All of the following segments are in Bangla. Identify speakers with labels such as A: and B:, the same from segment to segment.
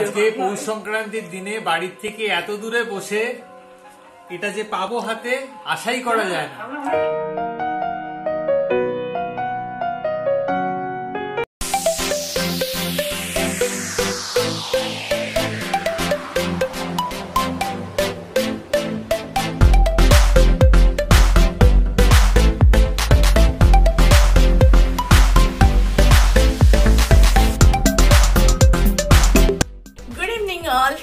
A: আজকে পৌষ সংক্রান্তির দিনে বাড়ির থেকে এত দূরে বসে এটা যে পাবো হাতে আশাই করা যায় না।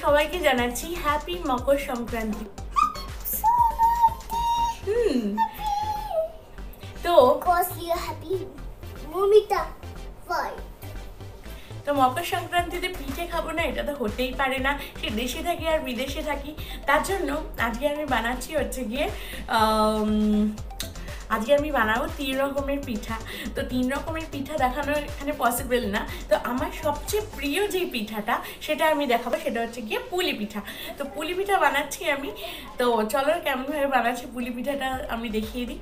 B: সবাইকে জানাচ্ছি হ্যাপি মকর সংক্রান্তি। তো মকর সংক্রান্তিতে পিঠে খাবো না, এটা তো হতেই পারে না, সে দেশে থাকি আর বিদেশে থাকি। তার জন্য আজকে আমি বানাচ্ছি হচ্ছে গিয়ে আজকে আমি বানাবো 3 রকমের পিঠা। তো 3 রকমের পিঠা দেখানো এখানে পসিবল না, তো আমার সবচেয়ে প্রিয় যে পিঠাটা সেটা আমি দেখাবো, সেটা হচ্ছে গিয়ে পুলি পিঠা। তো পুলি পিঠা বানাচ্ছি আমি, তো চলো কেমনভাবে বানাচ্ছি পুলি পিঠাটা আমি দেখিয়ে দিই।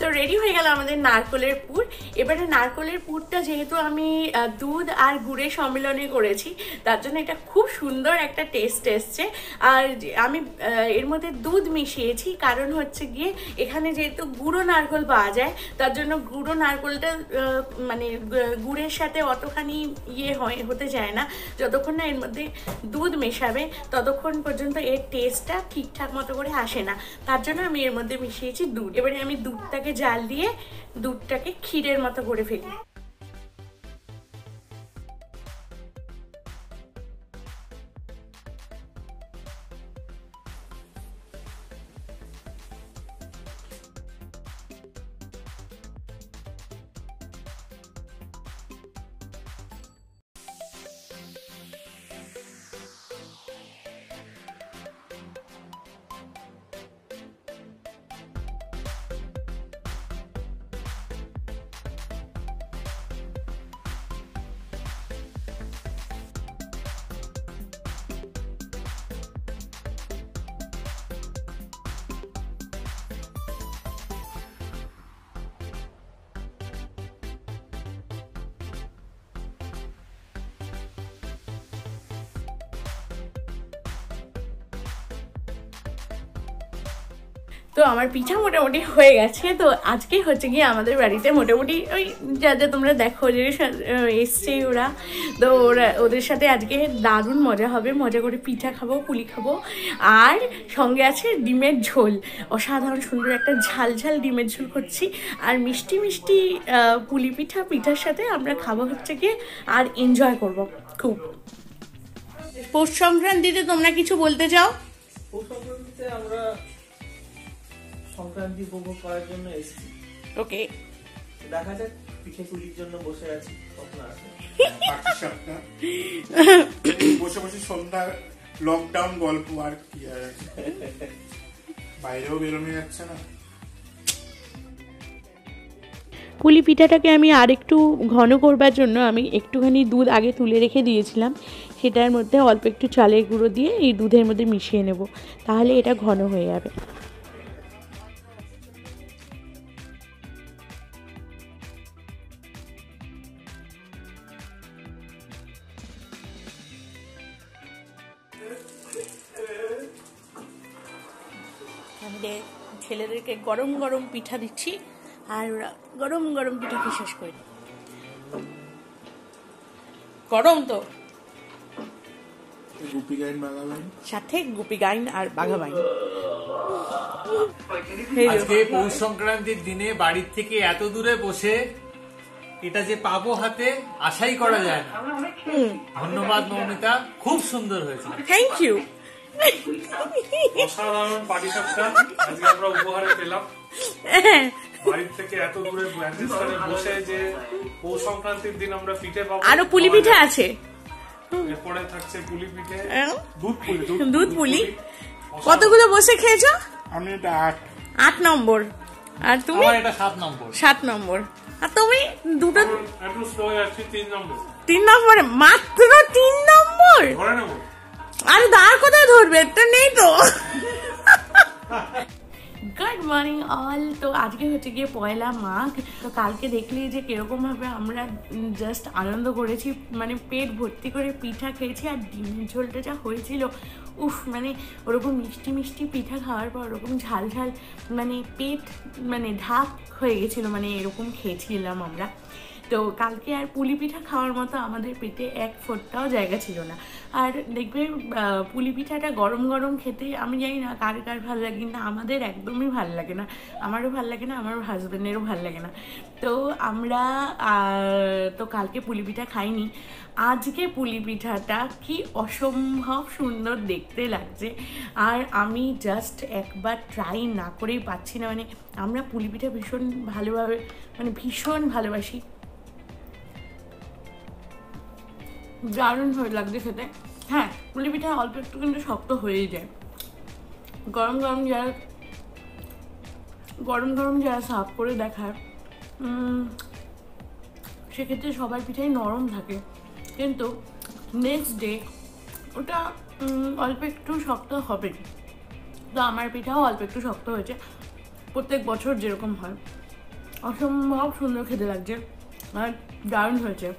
B: তো রেডি হয়ে গেল আমাদের নারকলের পুর। এবারে নারকলের পুরটা যেহেতু আমি দুধ আর গুড়ের সম্মিলনে করেছি, তার জন্য এটা খুব সুন্দর একটা টেস্ট এসছে। আর আমি এর মধ্যে দুধ মিশিয়েছি, কারণ হচ্ছে গিয়ে এখানে যেহেতু গুঁড়ো নারকল পাওয়া যায়, তার জন্য গুঁড়ো নারকলটা মানে গুড়ের সাথে অতখানি হতে চায় না। যতক্ষণ না এর মধ্যে দুধ মেশাবে ততক্ষণ পর্যন্ত এর টেস্টটা ঠিকঠাক মতো করে আসে না, তার জন্য আমি এর মধ্যে মিশিয়েছি দুধ। এবারে আমি দুধটাকে জাল দিয়ে দুধটাকে ক্ষীরের মতো করে ফেলি। তো আমার পিঠা মোটামুটি হয়ে গেছে। তো আজকে হচ্ছে গিয়ে আমাদের বাড়িতে মোটামুটি ওই যা যা তোমরা দেখো যে এসছে ওরা, তো ওদের সাথে আজকে দারুণ মজা হবে, মজা করে পিঠা খাবো, পুলি খাবো, আর সঙ্গে আছে ডিমের ঝোল। অসাধারণ সুন্দর একটা ঝাল ঝাল ডিমের ঝোল করছি, আর মিষ্টি মিষ্টি পুলি পিঠার সাথে আমরা খাবো হচ্ছে গিয়ে, আর এনজয় করবো খুব। পৌষ সংক্রান্তিতে তোমরা কিছু বলতে চাও?
A: পৌষ সংক্রান্তিতে আমরা সংক্রান্তি উপভোগ করার জন্য এসেছি।
B: ওকে,
A: দেখা যাক, পিঠে পুলির জন্য বসে আছি, কখন আসে
C: বসে বসে সন্ধ্যা লকডাউন গল্প, আর কি বাইরেও বেরোনো যাচ্ছে না।
B: পুলি পিঠাটাকে আমি আর একটু ঘন করবার জন্য আমি একটুখানি দুধ আগে তুলে রেখে দিয়েছিলাম, সেটার মধ্যে অল্প একটু চালের গুঁড়ো দিয়ে এই দুধের মধ্যে মিশিয়ে নেব, তাহলে এটা ঘন হয়ে যাবে। আমাদের ছেলেদেরকে গরম গরম পিঠা দিচ্ছি, আর ওরা গরম গরম পিঠা কি শেষ করে। গরম তো,
C: গুপি গাইন বাঘা বাইন,
B: সাথে গুপি গাইন আর বাঘা বাইন।
A: আজকে পৌষ সংক্রান্তির দিনে বাড়ির থেকে এত দূরে বসে এটা যে পাবো হাতে আশাই করা যায় না। ধন্যবাদ মৌমিতা, খুব সুন্দর হয়েছে।
B: Thank you.
D: অসাধারণ পাটিসাপটা আজকে আমরা উপহারে পেলাম।
A: বাড়ির থেকে এত দূরে স্থানে বসে যে পৌষ সংক্রান্তির দিন আমরা পিঠে পাবো।
B: আরো পুলি পিঠে আছে,
A: এরপরে থাকছে পুলি পিঠে,
B: দুধ পুলি। কতগুলো বসে খেয়েছো?
C: আমি এটা
B: 8 নম্বর। আর তুমি?
A: আমার এটা 7 নম্বর।
B: 7 নম্বর। আর তুমি দুটো
A: একটু স্লো যাচ্ছি 3 নম্বর।
B: 3 নম্বরে, মাত্র 3 নম্বর।
A: ধরে নেবো।
B: আরে দাঁড় কোথায় ধরবে, তো নেই তো। Good morning all. তো আজকে হচ্ছে গিয়ে পয়লা মাঘ। তো কালকে দেখলি যে কিরকম ভাবে আমরা জাস্ট আনন্দ করেছি, মানে পেট ভর্তি করে পিঠা খেয়েছি। আর ডিমের ঝোলটা যা হয়েছিল, উফ, মানে ওরকম মিষ্টি মিষ্টি পিঠা খাওয়ার পর ওরকম ঝাল ঝাল, মানে পেট মানে ঢাক হয়ে গেছিলো, মানে এরকম খেয়েছিলাম আমরা। তো কালকে আর পুলি পিঠা খাওয়ার মতো আমাদের পেটে এক ফোঁটাও জায়গা ছিল না। আর দেখবে পুলি পিঠাটা গরম গরম খেতে আমি জানি না কার কার ভালো লাগে, কিন্তু আমাদের একদমই ভালো লাগে না। আমারও ভালো লাগে না, আমার হাজব্যান্ডেরও ভালো লাগে না। তো আমরা তো কালকে পুলি পিঠা খাইনি। আজকে পুলি পিঠাটা কি অসম্ভব সুন্দর দেখতে লাগছে। আর আমি জাস্ট একবার ট্রাই না করেই পাচ্ছি না। মানে আমরা পুলি পিঠা ভীষণ ভালোভাবে, মানে ভীষণ ভালোবাসি। দারুণ হয়ে লাগছে খেতে। হ্যাঁ, পুলি পিঠা অল্প একটু কিন্তু শক্ত হয়েই যায়। গরম গরম যারা সার্ভ করে দেখায়, সেক্ষেত্রে সবার পিঠাই নরম থাকে, কিন্তু নেক্সট ডে ওটা অল্প একটু শক্ত হবে। তো আমার পিঠাও অল্প একটু শক্ত হয়েছে, প্রত্যেক বছর যেরকম হয়। অসম্ভব সুন্দর খেতে লাগছে আর দারুণ হয়েছে।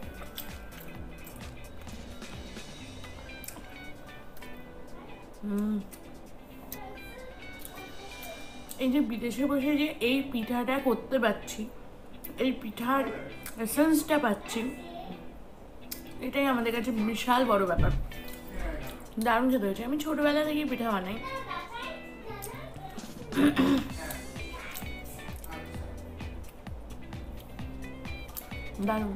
B: এই যে বিদেশে বসে যে এই পিঠাটা করতে পারছি, এই পিঠার এসেন্সটা পাচ্ছি, এটাই আমাদের কাছে বিশাল বড় ব্যাপার। দারুণ খেতে হয়েছে। আমি ছোটবেলা থেকেই পিঠা বানাই। দারুণ।